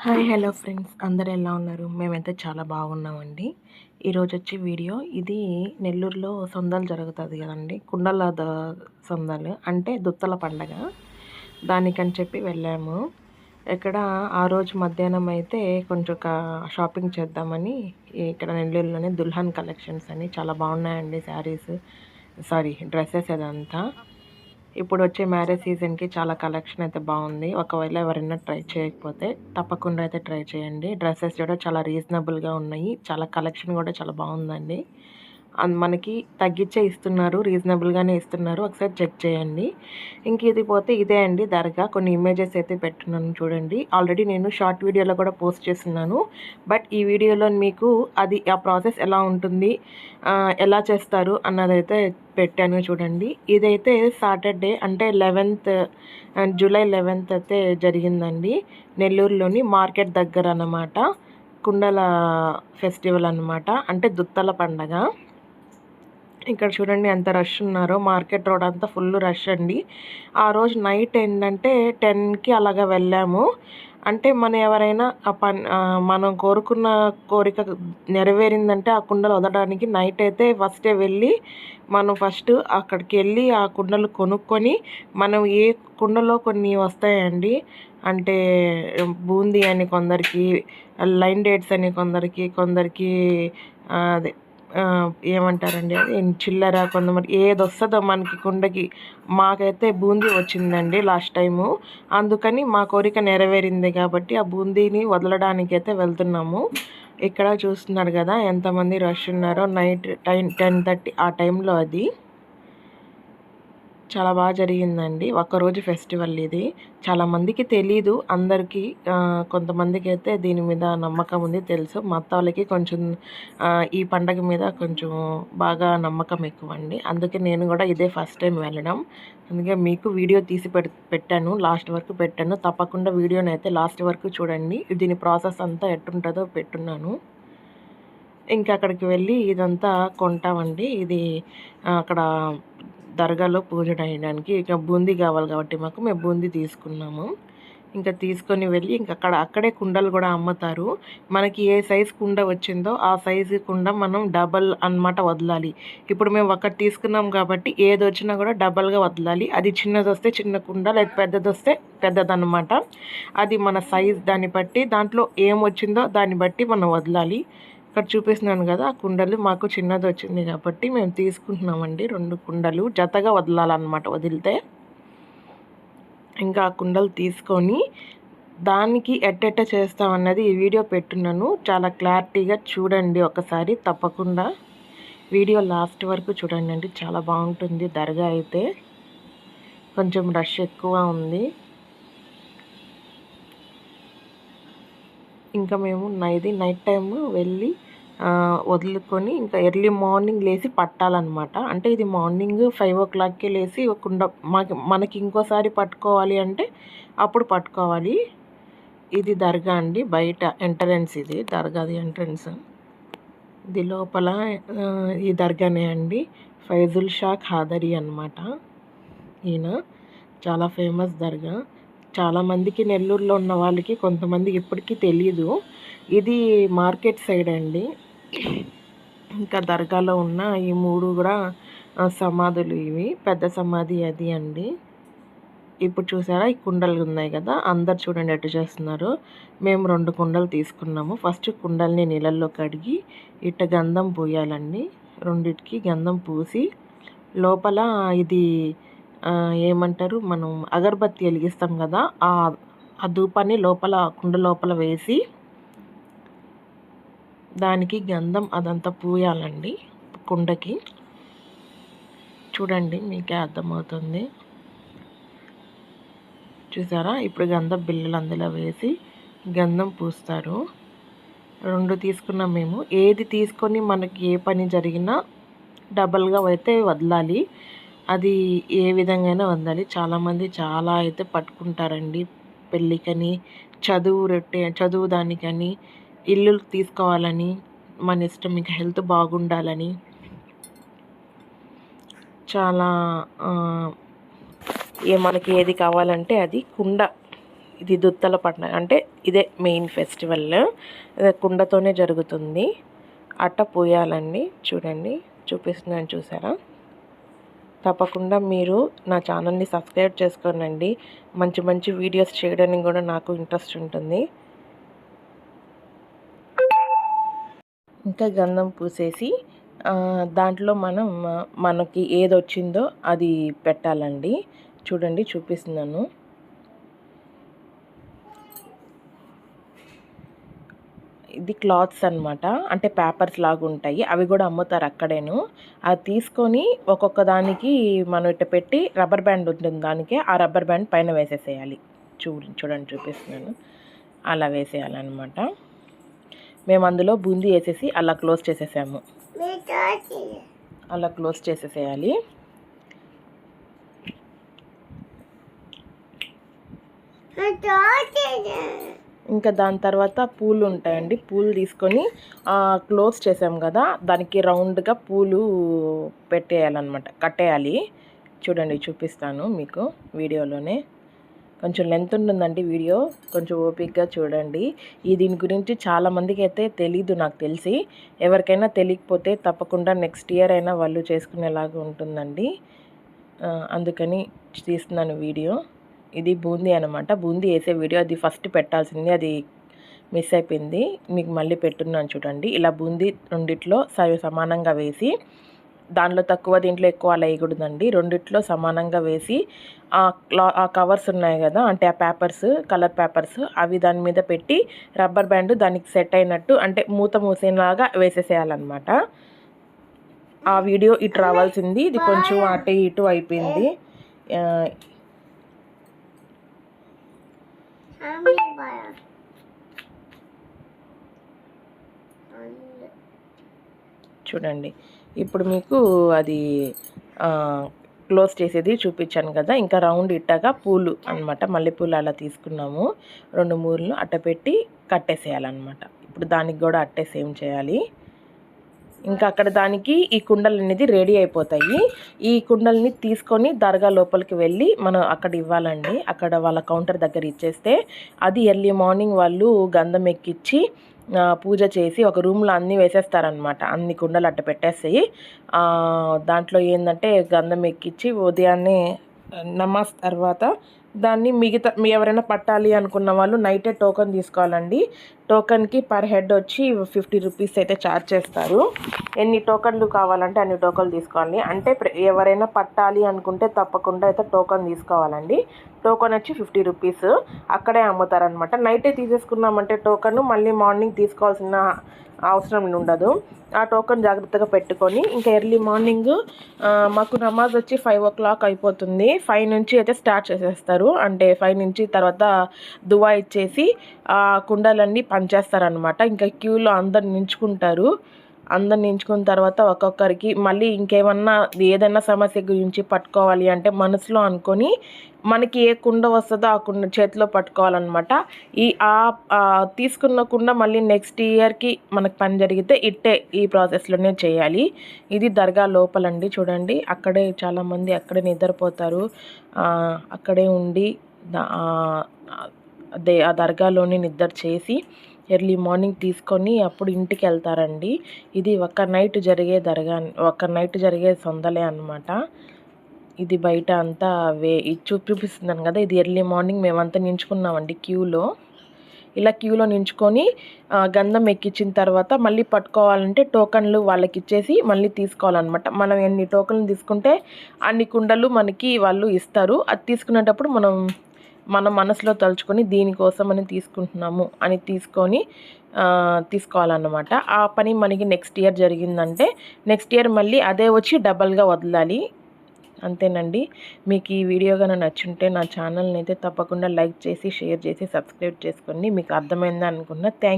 Hi hello friends, అందరు ఎలా ఉన్నారు? మేమైతే చాలా బాగున్నామండి. ఈరోజు వచ్చి వీడియో ఇది నెల్లూరులో సొందాలు జరుగుతుంది కదండి, కుండల సొందాలు అంటే దుత్తల పండగ. దానికని చెప్పి వెళ్ళాము. ఇక్కడ ఆ రోజు మధ్యాహ్నం అయితే కొంచెం షాపింగ్ చేద్దామని ఇక్కడ నెల్లూరులోనే దుల్హన్ కలెక్షన్స్ అని చాలా బాగున్నాయండి. శారీస్ డ్రెస్సెస్ అదంతా. ఇప్పుడు వచ్చే మ్యారేజ్ సీజన్కి చాలా కలెక్షన్ అయితే బాగుంది. ఒకవేళ ఎవరైనా ట్రై చేయకపోతే తప్పకుండా అయితే ట్రై చేయండి. డ్రెస్సెస్ కూడా చాలా రీజనబుల్గా ఉన్నాయి. చాలా కలెక్షన్ కూడా చాలా బాగుందండి. మనకి తగ్గించే ఇస్తున్నారు, రీజనబుల్గానే ఇస్తున్నారు. ఒకసారి చెక్ చేయండి. ఇంక ఇది పోతే ఇదే అండి దర్గా. కొన్ని ఇమేజెస్ అయితే పెట్టున్నాను చూడండి. ఆల్రెడీ నేను షార్ట్ వీడియోలో కూడా పోస్ట్ చేస్తున్నాను. బట్ ఈ వీడియోలో మీకు అది ఆ ప్రాసెస్ ఎలా ఉంటుంది, ఎలా చేస్తారు అన్నదైతే పెట్టాను చూడండి. ఇదైతే సాటర్డే అంటే జూలై 11th అయితే జరిగిందండి. నెల్లూరులోని మార్కెట్ దగ్గర అన్నమాట. కుండల ఫెస్టివల్ అన్నమాట, అంటే దుత్తల పండగ. ఇక్కడ చూడండి ఎంత రష్ ఉన్నారో. మార్కెట్ రోడ్ అంతా ఫుల్ రష్ అండి. ఆ రోజు నైట్ ఏంటంటే 10కి అలాగా వెళ్ళాము. అంటే ఎవరైనా మనం కోరుకున్న కోరిక నెరవేరిందంటే ఆ కుండలు వదలడానికి నైట్ అయితే ఫస్టే వెళ్ళి మనం అక్కడికి వెళ్ళి ఆ కుండలు కొనుక్కొని మనం ఏ కుండలో కొన్ని వస్తాయండి. అంటే బూందీ అని కొందరికి, లైన్ డేట్స్ అని కొందరికి అదే ఏమంటారండి, అది చిల్లర, కొంతమంది ఏది వస్తుందో మనకి కుండకి. మాకైతే బూందీ వచ్చిందండి లాస్ట్ టైము. అందుకని మా కోరిక నెరవేరింది కాబట్టి ఆ బూందీని వదలడానికి అయితే వెళ్తున్నాము. ఇక్కడ చూస్తున్నారు కదా ఎంతమంది రష్ ఉన్నారో. నైట్ 10:30 ఆ టైంలో అది. చాలా బాగా జరిగిందండి. ఒక్కరోజు ఫెస్టివల్ ఇది. చాలామందికి తెలీదు, అందరికీ కొంతమందికి అయితే దీని మీద నమ్మకం ఉంది, తెలుసు. మా అత్త వాళ్ళకి కొంచెం ఈ పండగ మీద కొంచెం బాగా నమ్మకం ఎక్కువ అండి. అందుకే నేను కూడా ఇదే ఫస్ట్ టైం వెళ్ళడం. అందుకే మీకు వీడియో తీసి పెట్టాను, లాస్ట్ వరకు పెట్టాను. తప్పకుండా వీడియోని అయితే లాస్ట్ వరకు చూడండి. దీని ప్రాసెస్ అంతా ఎట్టుంటుందో పెట్టున్నాను. ఇంకా అక్కడికి వెళ్ళి ఇదంతా కొంటామండి. ఇది అక్కడ దర్గాలో పూజ చేయడానికి ఇక బూందీ కావాలి కాబట్టి మేము బూందీ తీసుకున్నాము. ఇంకా తీసుకొని వెళ్ళి అక్కడే కుండలు కూడా అమ్ముతారు. మనకి ఏ సైజు కుండ వచ్చిందో ఆ సైజు కుండ మనం డబల్ అన్నమాట వదలాలి. ఇప్పుడు మేము ఒకటి తీసుకున్నాం కాబట్టి ఏది వచ్చినా కూడా డబల్గా వదలాలి. అది చిన్నది వస్తే చిన్న కుండ, లేదా పెద్దది వస్తే పెద్దదన్నమాట. అది మన సైజ్ దాన్ని బట్టి, దాంట్లో ఏం వచ్చిందో దాన్ని బట్టి మనం వదలాలి. ఇక్కడ చూపిస్తున్నాను కదా ఆ కుండలు. మాకు చిన్నది వచ్చింది కాబట్టి మేము తీసుకుంటున్నామండి. 2 కుండలు జతగా వదలాలన్నమాట. వదిలితే ఇంకా ఆ కుండలు తీసుకొని దానికి ఎట్టెట్ట చేస్తామన్నది ఈ వీడియో పెట్టున్నాను. చాలా క్లారిటీగా చూడండి ఒకసారి. తప్పకుండా వీడియో లాస్ట్ వరకు చూడండి అండి. చాలా బాగుంటుంది. దర్గా అయితే కొంచెం రష్ ఎక్కువ ఉంది. ఇంకా మేము నైట్ టైము వెళ్ళి వదులుకొని ఇంకా ఎర్లీ మార్నింగ్ లేచి పట్టాలన్నమాట. అంటే ఇది మార్నింగ్ 5 o'clockకే లేచి కుండ మనకి ఇంకోసారి పట్టుకోవాలి అంటే అప్పుడు పట్టుకోవాలి. ఇది దర్గా అండి, బయట ఎంట్రన్స్. ఇది దర్గాది ఎంట్రన్స్. ఇది లోపల ఈ దర్గానే అండి. ఫైజుల్ షా ఖాదరీ అన్నమాట. ఈయన చాలా ఫేమస్ దర్గా. చాలామందికి నెల్లూరులో ఉన్న వాళ్ళకి కొంతమందికి ఇప్పటికీ తెలియదు. ఇది మార్కెట్ సైడ్ అండి. ఇంకా దర్గాలో ఉన్న ఈ 3 కూడా సమాధులు. ఇవి పెద్ద సమాధి అది అండి. ఇప్పుడు చూసారా ఈ కుండలు ఉన్నాయి కదా, అందరు చూడండి ఎట్టు చేస్తున్నారు. మేము 2 కుండలు తీసుకున్నాము. ఫస్ట్ కుండల్ని నీళ్ళల్లో కడిగి ఇట్ట గంధం పూయాలండి. రెండిటికి గంధం పూసి లోపల ఇది ఏమంటారు, మనం అగరబత్తి వెలిగిస్తాం కదా, ఆ ధూపాన్ని కుండ లోపల వేసి దానికి గంధం అదంతా పూయాలండి కుండకి. చూడండి మీకే అర్థమవుతుంది. చూసారా, ఇప్పుడు గంధం బిళ్ళలు అందులో వేసి గంధం పూస్తారు. 2 తీసుకున్నాం మేము. ఏది తీసుకొని మనకి ఏ పని జరిగినా డబల్గా అయితే వదలాలి. అది ఏ విధంగా వదలాలి. చాలామంది చాలా అయితే పట్టుకుంటారండి. పెళ్ళికని, చదువు దానికని, ఇల్లు తీసుకోవాలని, మన ఇష్టం, ఇంకా హెల్త్ బాగుండాలని, చాలా మనకి ఏది కావాలంటే అది కుండ ఇది దుత్తల పండగ అంటే ఇదే మెయిన్ ఫెస్టివల్. కుండతోనే జరుగుతుంది. అట్ట పోయాలండి. చూడండి, చూపిస్తున్నాను, చూసారా? తప్పకుండా మీరు నా ఛానల్ని సబ్స్క్రైబ్ చేసుకోనండి. మంచి మంచి వీడియోస్ చేయడానికి కూడా నాకు ఇంట్రెస్ట్ ఉంటుంది. ఇంకా గంధం పూసేసి దాంట్లో మనకి ఏది వచ్చిందో అది పెట్టాలండి. చూడండి, చూపిస్తున్నాను. ఇది క్లాత్స్ అనమాట, అంటే పేపర్స్ లాగా ఉంటాయి. అవి కూడా అమ్ముతారు అక్కడేను. అది తీసుకొని ఒక్కొక్క దానికి మనం ఇట్ట పెట్టి రబ్బర్ బ్యాండ్ ఉంటుంది దానికి, ఆ రబ్బర్ బ్యాండ్ పైన వేసేసేయాలి. చూడండి, చూపిస్తున్నాను. అలా వేసేయాలన్నమాట. మేము అందులో బూందీ వేసేసి అలా క్లోజ్ చేసేసాము. అలా క్లోజ్ చేసేసేయాలి. ఇంకా దాని తర్వాత పూలు ఉంటాయండి. పూలు తీసుకొని క్లోజ్ చేసాం కదా, దానికి రౌండ్గా పూలు పెట్టేయాలన్నమాట, కట్టేయాలి. చూడండి, చూపిస్తాను మీకు వీడియోలోనే. కొంచెం లెంత్ ఉంటుందండి వీడియో, కొంచెం ఓపికగా చూడండి. దీని గురించి చాలామందికి అయితే తెలీదు, నాకు తెలిసి. ఎవరికైనా తెలియకపోతే తప్పకుండా నెక్స్ట్ ఇయర్ అయినా వాళ్ళు చేసుకునేలాగా ఉంటుందండి. అందుకని తీస్తున్నాను వీడియో. ఇది బూందీ అనమాట. బూందీ వేసే వీడియో అది ఫస్ట్ పెట్టాల్సింది, అది మిస్ అయిపోయింది. మీకు మళ్ళీ పెట్టున్నాను చూడండి. ఇలా బూందీ రెండిట్లో సమానంగా వేసి, దాంట్లో తక్కువ దీంట్లో ఎక్కువ అలా వేయకూడదండి. రెండిట్లో సమానంగా వేసి ఆ కవర్స్ ఉన్నాయి కదా, అంటే ఆ పేపర్స్, కలర్ పేపర్స్, అవి దాని మీద పెట్టి రబ్బర్ బ్యాండ్ దానికి సెట్ అయినట్టు, అంటే మూత మూసేలాగా వేసేసేయాలన్నమాట. ఆ వీడియో ఇటు రావాల్సింది, ఇది కొంచెం అటు ఇటు అయిపోయింది. చూడండి, ఇప్పుడు మీకు అది క్లోజ్ చేసేది చూపించాను కదా. ఇంకా రౌండ్ ఇట్టగా పూలు అనమాట, మల్లెపూలు అలా తీసుకున్నాము. 2-3 అట్ట పెట్టి కట్టేసేయాలన్నమాట. ఇప్పుడు దానికి కూడా అట్టే సేమ్ చేయాలి. ఇంకా అక్కడ దానికి ఈ కుండలు అనేది రెడీ అయిపోతాయి. ఈ కుండల్ని తీసుకొని దర్గా లోపలికి వెళ్ళి మనం అక్కడ ఇవ్వాలండి. అక్కడ వాళ్ళ కౌంటర్ దగ్గర ఇచ్చేస్తే అది ఎర్లీ మార్నింగ్ వాళ్ళు గంధం ఎక్కించి పూజ చేసి ఒక రూమ్లో అన్నీ వేసేస్తారనమాట. అన్ని కుండలు అట్ట పెట్టేస్తాయి. దాంట్లో ఏంటంటే గంధం ఎక్కించి ఉదయాన్నే నమాజ్ తర్వాత దాన్ని ఎవరైనా పట్టాలి అనుకున్న వాళ్ళు నైటే టోకెన్ తీసుకోవాలండి. టోకెన్కి పర్ హెడ్ వచ్చి 50 రూపీస్ అయితే ఛార్జ్ చేస్తారు. ఎన్ని టోకెన్లు కావాలంటే అన్ని టోకెన్లు తీసుకోవాలి. అంటే ఎవరైనా పట్టాలి అనుకుంటే తప్పకుండా అయితే టోకెన్ తీసుకోవాలండి. టోకెన్ వచ్చి 50 రూపీస్. అక్కడే అమ్ముతారనమాట. నైటే తీసేసుకున్నామంటే టోకెన్ మళ్ళీ మార్నింగ్ తీసుకోవాల్సిన అవసరం ఉండదు. ఆ టోకెన్ జాగ్రత్తగా పెట్టుకొని ఇంకా ఎర్లీ మార్నింగ్ మాకు నమాజ్ వచ్చి 5 o'clock అయిపోతుంది. 5 నుంచి అయితే స్టార్ట్ చేసేస్తారు. అంటే 5 నుంచి తర్వాత దువా ఇచ్చేసి కుండలన్నీ పంచేస్తారనమాట. ఇంకా క్యూలో అందరు నించుకుంటారు. అందరు నించుకున్న తర్వాత ఒక్కొక్కరికి మళ్ళీ ఇంకేమన్నా ఏదైనా సమస్య గురించి పట్టుకోవాలి అంటే మనసులో అనుకొని మనకి ఏ కుండ వస్తుందో ఆ కుండ చేతిలో పట్టుకోవాలన్నమాట. తీసుకున్న కుండ మళ్ళీ నెక్స్ట్ ఇయర్కి మనకు పని జరిగితే ఈ ప్రాసెస్లోనే చేయాలి. ఇది దర్గా లోపలండి. చూడండి, అక్కడే చాలామంది అక్కడే నిద్రపోతారు. అక్కడే ఉండి ఆ దర్గాలోని నిద్ర చేసి ఎర్లీ మార్నింగ్ తీసుకొని అప్పుడు ఇంటికి వెళ్తారండి. ఇది ఒక నైట్ జరిగే సొందలే అనమాట. ఇది బయట అంతా చూపిస్తున్నాను కదా, ఇది ఎర్లీ మార్నింగ్ మేమంతా నించుకున్నామండి క్యూలో. ఇలా క్యూలో నించుకొని గంధం ఎక్కించిన తర్వాత మళ్ళీ పట్టుకోవాలంటే టోకన్లు వాళ్ళకి ఇచ్చేసి మళ్ళీ తీసుకోవాలన్నమాట. మనం ఎన్ని టోకన్లు తీసుకుంటే అన్ని కుండలు మనకి వాళ్ళు ఇస్తారు. అది తీసుకునేటప్పుడు మన మనసులో తలుచుకొని దీనికోసమని తీసుకుంటున్నాము అని తీసుకోవాలన్నమాట. ఆ పని మనకి నెక్స్ట్ ఇయర్ జరిగిందంటే నెక్స్ట్ ఇయర్ మళ్ళీ అదే వచ్చి డబల్గా వదలాలి. అంతేనండి. మీకు ఈ వీడియో కనుక నచ్చుంటే నా ఛానల్ని అయితే తప్పకుండా లైక్ చేసి షేర్ చేసి సబ్స్క్రైబ్ చేసుకోండి. మీకు అర్థమైందా అనుకున్నా. Thank you.